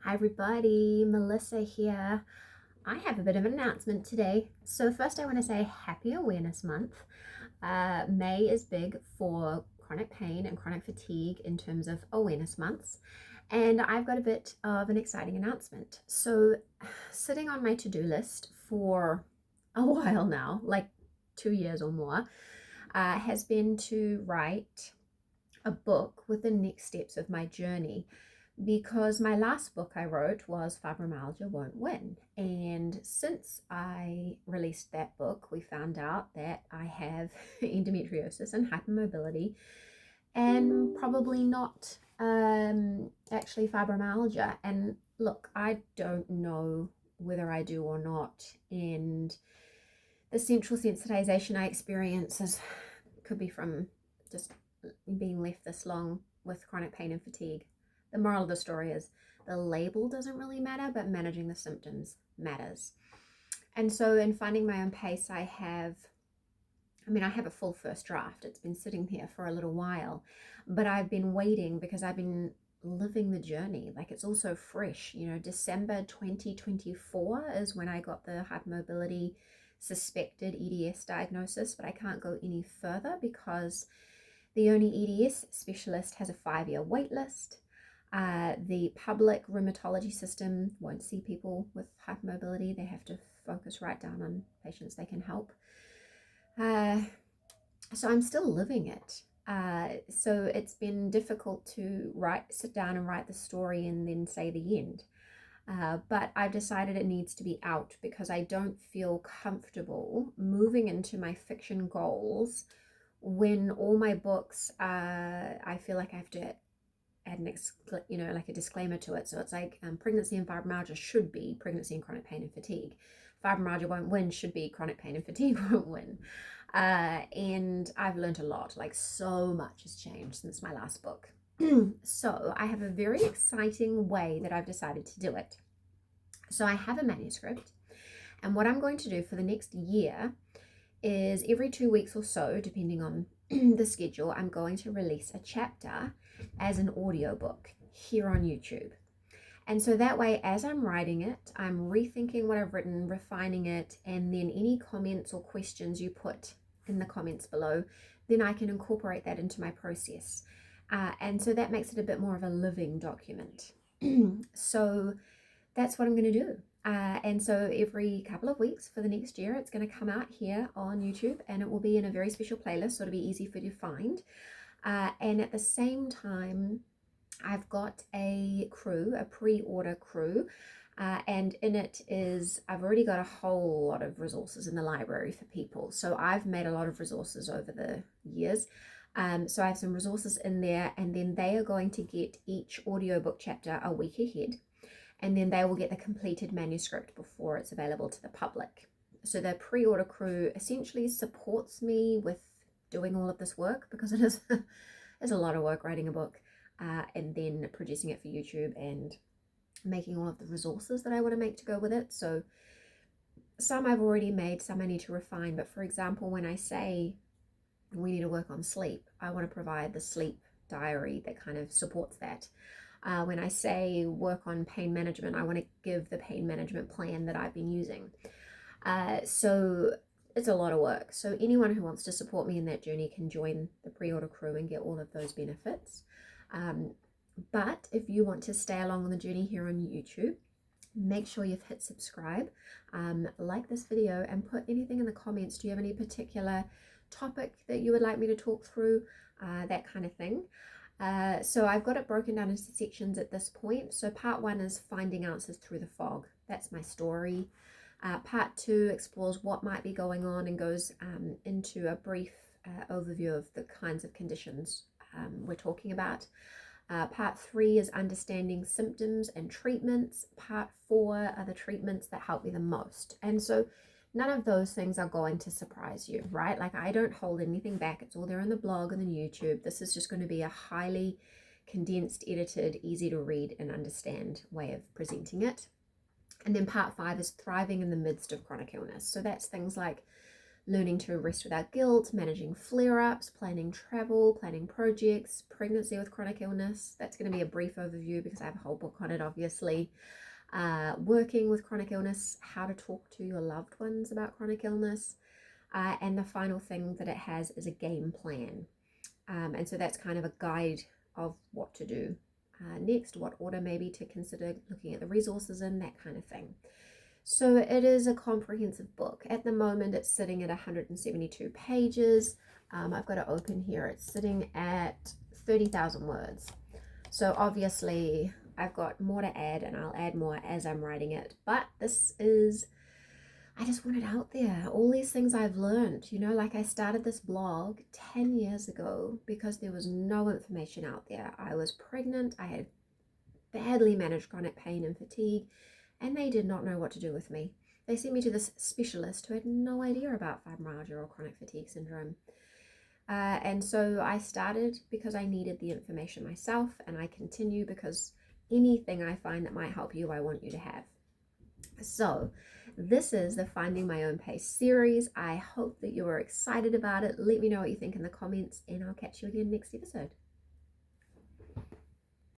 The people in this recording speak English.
Hi everybody, Melissa here. I have a bit of an announcement today. So first I want to say Happy Awareness Month. May is big for chronic pain and chronic fatigue in terms of awareness months. And I've got a bit of an exciting announcement. So sitting on my to-do list for a while now, like 2 years or more, has been to write a book with the next steps of my journey, because my last book I wrote was Fibromyalgia Won't Win. And since I released that book, we found out that I have endometriosis and hypermobility, and probably not actually fibromyalgia. And look, I don't know whether I do or not. And the central sensitization I experience could be from just being left this long with chronic pain and fatigue. The moral of the story is the label doesn't really matter, but managing the symptoms matters. And so in finding my own pace, I have a full first draft. It's been sitting here for a little while, but I've been waiting because I've been living the journey. Like, it's also fresh. December 2024 is when I got the hypermobility suspected EDS diagnosis, but I can't go any further because the only EDS specialist has a 5-year wait list. The public rheumatology system won't see people with hypermobility. They have to focus right down on patients they can help. So I'm still living it. So it's been difficult to sit down and write the story and then say the end. But I've decided it needs to be out because I don't feel comfortable moving into my fiction goals when all my books, I feel like I have to add like a disclaimer to it. So it's like pregnancy and fibromyalgia should be pregnancy and chronic pain and fatigue. Fibromyalgia won't win should be chronic pain and fatigue won't win. And I've learned a lot, like so much has changed since my last book. So I have a very exciting way that I've decided to do it. So I have a manuscript, and what I'm going to do for the next year is every 2 weeks or so, depending on the schedule, I'm going to release a chapter as an audiobook here on YouTube. And so that way, as I'm writing it, I'm rethinking what I've written, refining it, and then any comments or questions you put in the comments below, then I can incorporate that into my process. And so that makes it a bit more of a living document. So that's what I'm going to do. And so every couple of weeks for the next year, it's going to come out here on YouTube, and it will be in a very special playlist, so it'll be easy for you to find. And at the same time, I've got a pre-order crew, and in it I've already got a whole lot of resources in the library for people. So I've made a lot of resources over the years. So I have some resources in there, and then they are going to get each audiobook chapter a week ahead. And then they will get the completed manuscript before it's available to the public. So the pre-order crew essentially supports me with doing all of this work, because it is a lot of work writing a book, and then producing it for YouTube and making all of the resources that I want to make to go with it. So some I've already made, some I need to refine. But for example, when I say we need to work on sleep, I want to provide the sleep diary that kind of supports that. When I say work on pain management, I want to give the pain management plan that I've been using. So it's a lot of work. So anyone who wants to support me in that journey can join the pre-order crew and get all of those benefits. But if you want to stay along on the journey here on YouTube, make sure you've hit subscribe, like this video, and put anything in the comments. Do you have any particular topic that you would like me to talk through? That kind of thing. So I've got it broken down into sections at this point. So part 1 is finding answers through the fog. That's my story. Part 2 explores what might be going on and goes into a brief overview of the kinds of conditions we're talking about. Part 3 is understanding symptoms and treatments. Part 4 are the treatments that help me the most. And so none of those things are going to surprise you, right? Like, I don't hold anything back. It's all there on the blog and the YouTube. This is just going to be a highly condensed, edited, easy to read and understand way of presenting it. And then part 5 is thriving in the midst of chronic illness. So that's things like learning to rest without guilt, managing flare-ups, planning travel, planning projects, pregnancy with chronic illness. That's going to be a brief overview because I have a whole book on it, obviously. Working with chronic illness, how to talk to your loved ones about chronic illness. And the final thing that it has is a game plan. And so that's kind of a guide of what to do next, what order maybe to consider looking at the resources in, that kind of thing. So it is a comprehensive book. At the moment, it's sitting at 172 pages. I've got it open here. It's sitting at 30,000 words. So obviously, I've got more to add, and I'll add more as I'm writing it. But I just want it out there. All these things I've learned, like I started this blog 10 years ago because there was no information out there. I was pregnant. I had badly managed chronic pain and fatigue, and they did not know what to do with me. They sent me to this specialist who had no idea about fibromyalgia or chronic fatigue syndrome. And so I started because I needed the information myself, and I continue because anything I find that might help you, I want you to have. So this is the Finding My Own Pace series. I hope that you are excited about it. Let me know what you think in the comments, and I'll catch you again next episode.